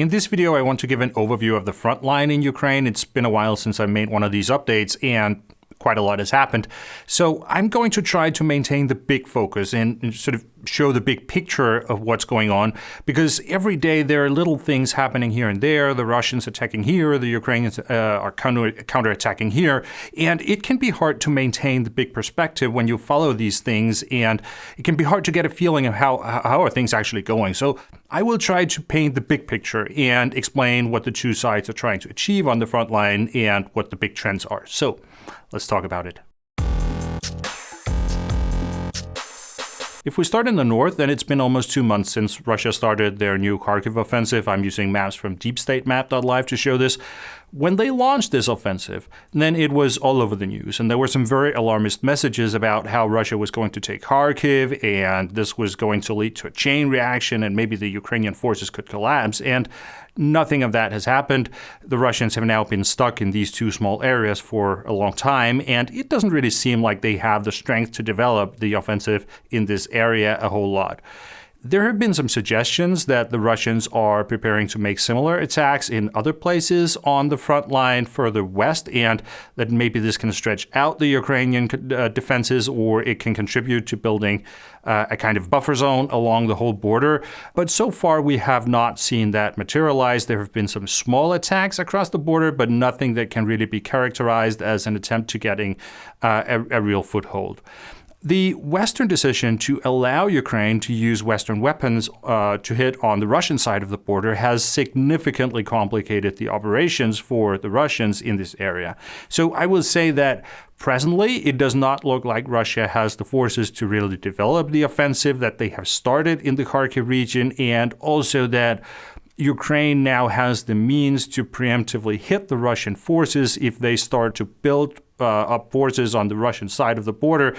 In this video, I want to give an overview of the front line in Ukraine. It's been a while since I made one of these updates, and quite a lot has happened. So I'm going to try to maintain the big focus and sort of show the big picture of what's going on, because every day there are little things happening here and there. The Russians attacking here, the Ukrainians are counterattacking here, and it can be hard to maintain the big perspective when you follow these things, and it can be hard to get a feeling of how are things actually going. So I will try to paint the big picture and explain what the two sides are trying to achieve on the front line and what the big trends are. So let's talk about it. If we start in the north, then it's been almost 2 months since Russia started their new Kharkiv offensive. I'm using maps from deepstatemap.live to show this. When they launched this offensive, then it was all over the news, and there were some very alarmist messages about how Russia was going to take Kharkiv, and this was going to lead to a chain reaction, and maybe the Ukrainian forces could collapse, and nothing of that has happened. The Russians have now been stuck in these two small areas for a long time, and it doesn't really seem like they have the strength to develop the offensive in this area a whole lot. There have been some suggestions that the Russians are preparing to make similar attacks in other places on the front line further west, and that maybe this can stretch out the Ukrainian defenses, or it can contribute to building a kind of buffer zone along the whole border. But so far, we have not seen that materialize. There have been some small attacks across the border, but nothing that can really be characterized as an attempt to getting a real foothold. The Western decision to allow Ukraine to use Western weapons to hit on the Russian side of the border has significantly complicated the operations for the Russians in this area. So I will say that presently, it does not look like Russia has the forces to really develop the offensive that they have started in the Kharkiv region, and also that Ukraine now has the means to preemptively hit the Russian forces if they start to build up forces on the Russian side of the border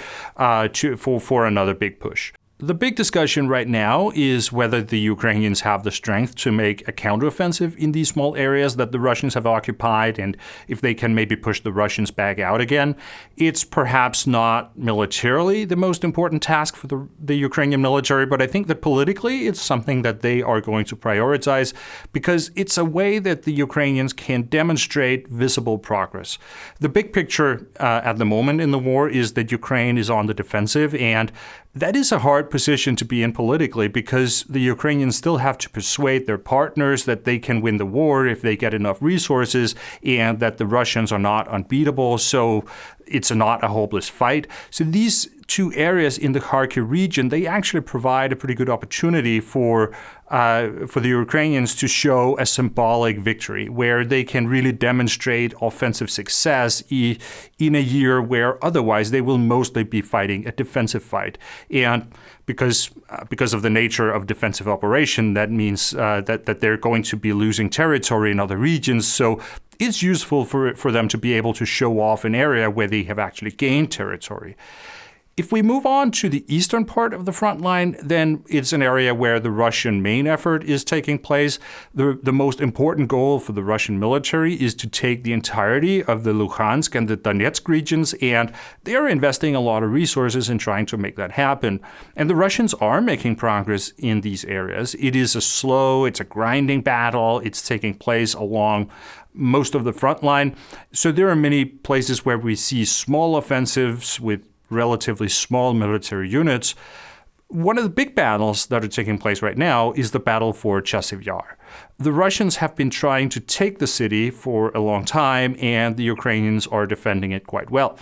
for another big push. The big discussion right now is whether the Ukrainians have the strength to make a counteroffensive in these small areas that the Russians have occupied, and if they can maybe push the Russians back out again. It's perhaps not militarily the most important task for the Ukrainian military, but I think that politically it's something that they are going to prioritize, because it's a way that the Ukrainians can demonstrate visible progress. The big picture at the moment in the war is that Ukraine is on the defensive, and that is a hard position to be in politically, because the Ukrainians still have to persuade their partners that they can win the war if they get enough resources, and that the Russians are not unbeatable, so it's not a hopeless fight. So these two areas in the Kharkiv region, they actually provide a pretty good opportunity for the Ukrainians to show a symbolic victory, where they can really demonstrate offensive success in a year where otherwise they will mostly be fighting a defensive fight. And because of the nature of defensive operation, that means that they're going to be losing territory in other regions. So it's useful for them to be able to show off an area where they have actually gained territory. If we move on to the eastern part of the front line, then it's an area where the Russian main effort is taking place. The most important goal for the Russian military is to take the entirety of the Luhansk and the Donetsk regions, and they are investing a lot of resources in trying to make that happen. And the Russians are making progress in these areas. It is it's a grinding battle. It's taking place along most of the front line. So there are many places where we see small offensives with relatively small military units. One of the big battles that are taking place right now is the battle for Chasiv Yar. The Russians have been trying to take the city for a long time, and the Ukrainians are defending it quite well.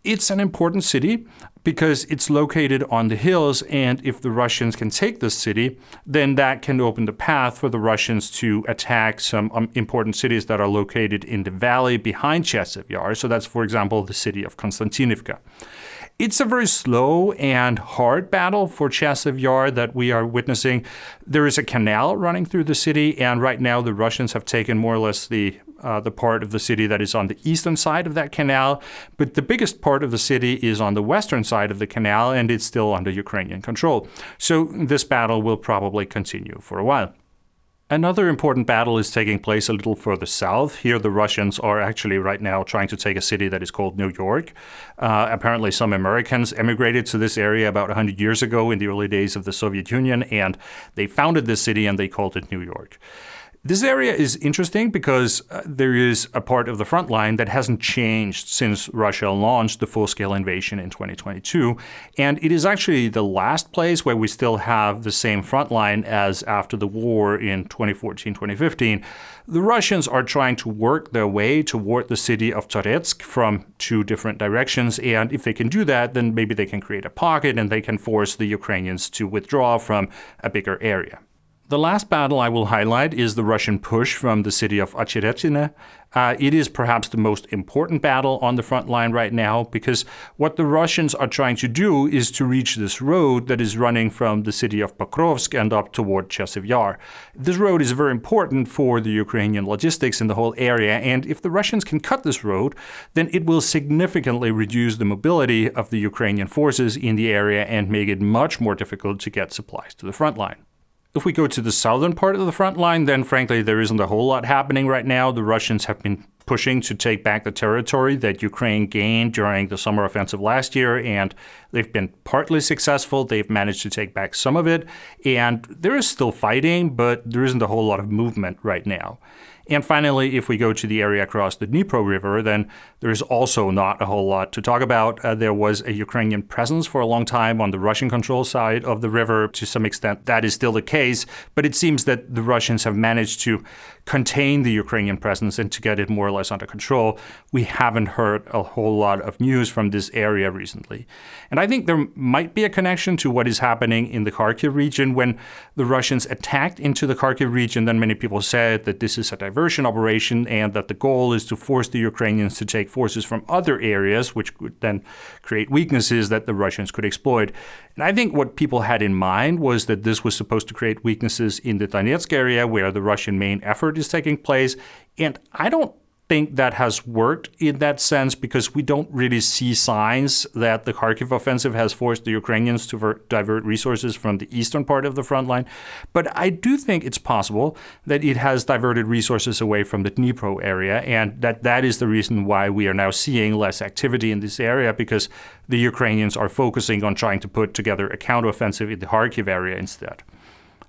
It's an important city because it's located on the hills, and if the Russians can take this city, then that can open the path for the Russians to attack some important cities that are located in the valley behind Chasiv Yar. So that's, for example, the city of Konstantinivka. It's a very slow and hard battle for Chasiv Yar that we are witnessing. There is a canal running through the city, and right now the Russians have taken more or less the part of the city that is on the eastern side of that canal. But the biggest part of the city is on the western side of the canal, and it's still under Ukrainian control. So this battle will probably continue for a while. Another important battle is taking place a little further south. Here, the Russians are actually right now trying to take a city that is called New York. Apparently, some Americans emigrated to this area about 100 years ago in the early days of the Soviet Union, and they founded this city and they called it New York. This area is interesting because there is a part of the front line that hasn't changed since Russia launched the full-scale invasion in 2022. And it is actually the last place where we still have the same front line as after the war in 2014-2015. The Russians are trying to work their way toward the city of Toretsk from two different directions. And if they can do that, then maybe they can create a pocket and they can force the Ukrainians to withdraw from a bigger area. The last battle I will highlight is the Russian push from the city of Ocheretine. It is perhaps the most important battle on the front line right now because what the Russians are trying to do is to reach this road that is running from the city of Pokrovsk and up toward Chasiv Yar. This road is very important for the Ukrainian logistics in the whole area, and if the Russians can cut this road, then it will significantly reduce the mobility of the Ukrainian forces in the area and make it much more difficult to get supplies to the front line. If we go to the southern part of the front line, then frankly, there isn't a whole lot happening right now. The Russians have been pushing to take back the territory that Ukraine gained during the summer offensive last year, and they've been partly successful. They've managed to take back some of it, and there is still fighting, but there isn't a whole lot of movement right now. And finally, if we go to the area across the Dnipro River, then there's also not a whole lot to talk about. There was a Ukrainian presence for a long time on the Russian control side of the river. To some extent, that is still the case. But it seems that the Russians have managed to contain the Ukrainian presence and to get it more or less under control. We haven't heard a whole lot of news from this area recently. And I think there might be a connection to what is happening in the Kharkiv region. When the Russians attacked into the Kharkiv region, then many people said that this is a diversion operation and that the goal is to force the Ukrainians to take forces from other areas, which would then create weaknesses that the Russians could exploit. And I think what people had in mind was that this was supposed to create weaknesses in the Donetsk area where the Russian main effort is taking place. And I don't think that has worked in that sense because we don't really see signs that the Kharkiv offensive has forced the Ukrainians to divert resources from the eastern part of the front line. But I do think it's possible that it has diverted resources away from the Dnipro area, and that is the reason why we are now seeing less activity in this area, because the Ukrainians are focusing on trying to put together a counteroffensive in the Kharkiv area instead.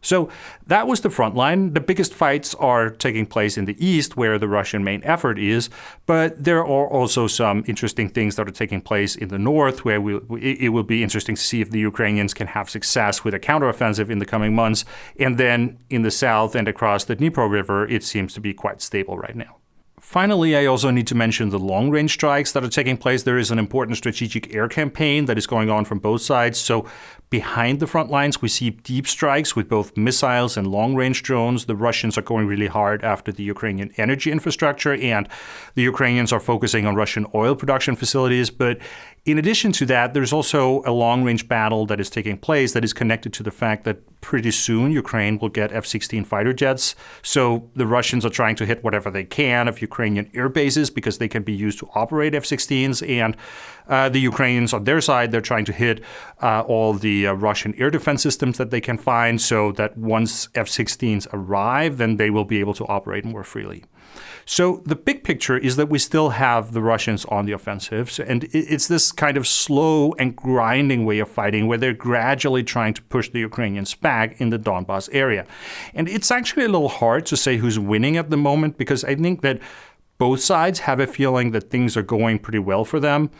So that was the front line. The biggest fights are taking place in the east, where the Russian main effort is. But there are also some interesting things that are taking place in the north, where it will be interesting to see if the Ukrainians can have success with a counteroffensive in the coming months. And then in the south and across the Dnipro River, it seems to be quite stable right now. Finally, I also need to mention the long-range strikes that are taking place. There is an important strategic air campaign that is going on from both sides. So behind the front lines, we see deep strikes with both missiles and long-range drones. The Russians are going really hard after the Ukrainian energy infrastructure, and the Ukrainians are focusing on Russian oil production facilities. But in addition to that, there's also a long-range battle that is taking place that is connected to the fact that pretty soon Ukraine will get F-16 fighter jets. So the Russians are trying to hit whatever they can of Ukrainian air bases because they can be used to operate F-16s. And the Ukrainians on their side, they're trying to hit all the Russian air defense systems that they can find so that once F-16s arrive, then they will be able to operate more freely. So the big picture is that we still have the Russians on the offensives, and it's this kind of slow and grinding way of fighting where they're gradually trying to push the Ukrainians back in the Donbas area. And it's actually a little hard to say who's winning at the moment because I think that both sides have a feeling that things are going pretty well for them.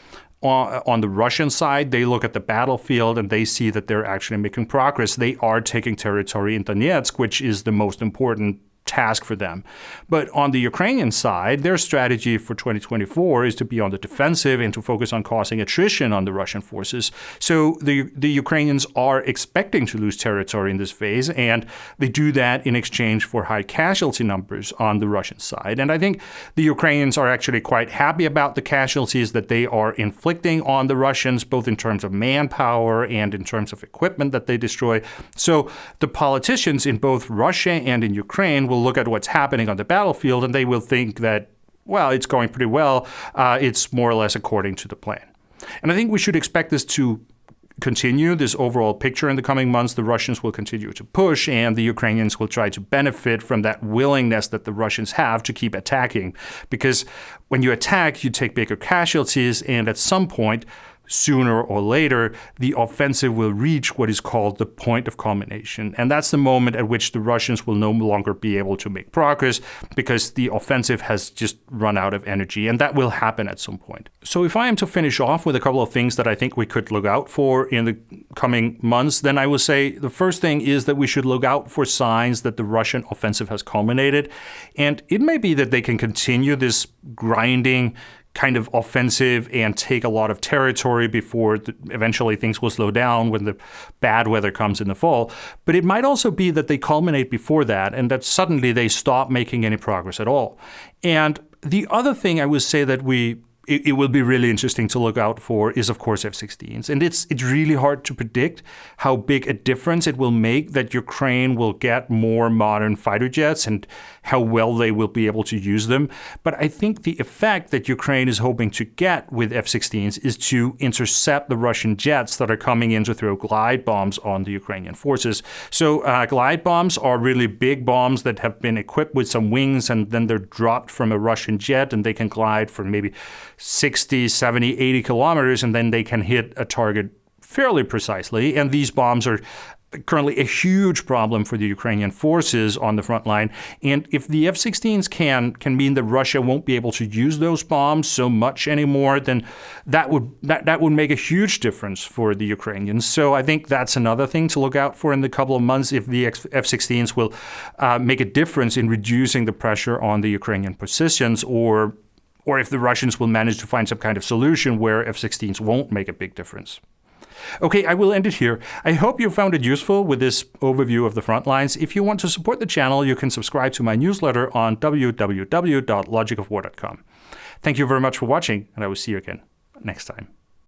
On the Russian side, they look at the battlefield and they see that they're actually making progress. They are taking territory in Donetsk, which is the most important task for them. But on the Ukrainian side, their strategy for 2024 is to be on the defensive and to focus on causing attrition on the Russian forces. So the Ukrainians are expecting to lose territory in this phase, and they do that in exchange for high casualty numbers on the Russian side. And I think the Ukrainians are actually quite happy about the casualties that they are inflicting on the Russians, both in terms of manpower and in terms of equipment that they destroy. So the politicians in both Russia and in Ukraine will look at what's happening on the battlefield and they will think that, well, it's going pretty well. It's more or less according to the plan. And I think we should expect this to continue, this overall picture in the coming months. The Russians will continue to push and the Ukrainians will try to benefit from that willingness that the Russians have to keep attacking. Because when you attack, you take bigger casualties, and at some point, sooner or later, the offensive will reach what is called the point of culmination. And that's the moment at which the Russians will no longer be able to make progress because the offensive has just run out of energy. And that will happen at some point. So if I am to finish off with a couple of things that I think we could look out for in the coming months, then I will say the first thing is that we should look out for signs that the Russian offensive has culminated. And it may be that they can continue this grinding kind of offensive and take a lot of territory before eventually things will slow down when the bad weather comes in the fall. But it might also be that they culminate before that and that suddenly they stop making any progress at all. And the other thing I would say that it will be really interesting to look out for is, of course, F-16s. And it's really hard to predict how big a difference it will make that Ukraine will get more modern fighter jets and how well they will be able to use them. But I think the effect that Ukraine is hoping to get with F-16s is to intercept the Russian jets that are coming in to throw glide bombs on the Ukrainian forces. So glide bombs are really big bombs that have been equipped with some wings, and then they're dropped from a Russian jet, and they can glide for maybe 60, 70, 80 kilometers, and then they can hit a target fairly precisely. And these bombs are currently a huge problem for the Ukrainian forces on the front line. And if the F-16s can mean that Russia won't be able to use those bombs so much anymore, then that would make a huge difference for the Ukrainians. So I think that's another thing to look out for in the couple of months, if the F-16s will make a difference in reducing the pressure on the Ukrainian positions, or if the Russians will manage to find some kind of solution where F-16s won't make a big difference. Okay, I will end it here. I hope you found it useful with this overview of the front lines. If you want to support the channel, you can subscribe to my newsletter on www.logicofwar.com. Thank you very much for watching, and I will see you again next time.